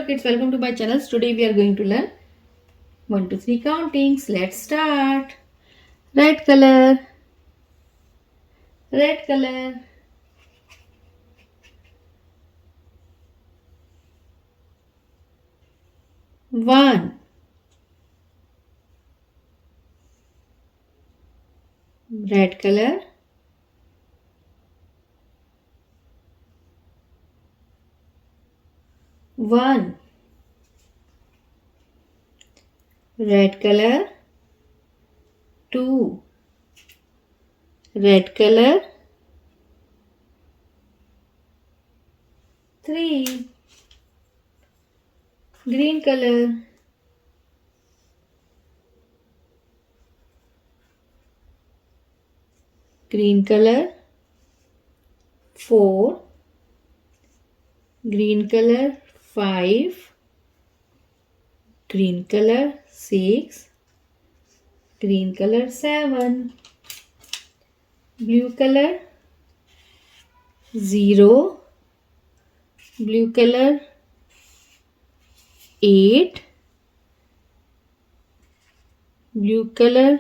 kids, welcome to my channel. Today we are going to learn 1 to 3 countings. Let's start. Red color, red color. One, red color. One, red color. Two, red color. Three, green color. Green color. Four, green color. Five, green color. Six, green color. Seven, blue color. Zero, blue color. Eight, blue color.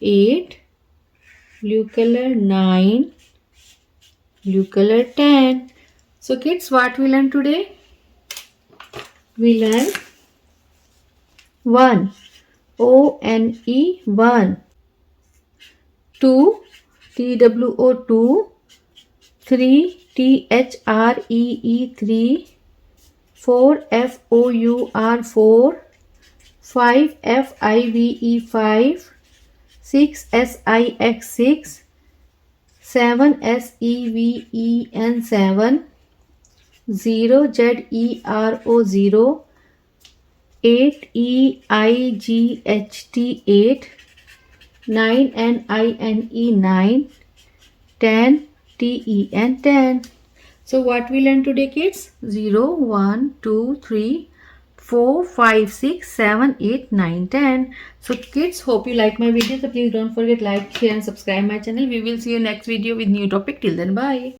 Eight, blue color. Nine, blue color. 10. So kids, what we learn today? We learn 1, O-N-E, 1. 2, T-W-O, 2. 3, T-H-R-E-E, 3. 4, F-O-U-R, 4. 5, F-I-V-E, 5. 6, S-I-X, 6. 7, S-E-V-E-N, 7. 0, Z-E-R-O, 0. 8, E-I-G-H-T, 8. 9, N-I-N-E, 9. 10, T-E-N, 10. So what we learned today, kids? 0, 1, 2, 3, 4, 5, 6, 7, 8, 9, 10. So kids, hope you like my video. So please don't forget like, share and subscribe my channel. We will see you next video with new topic. Till then, bye.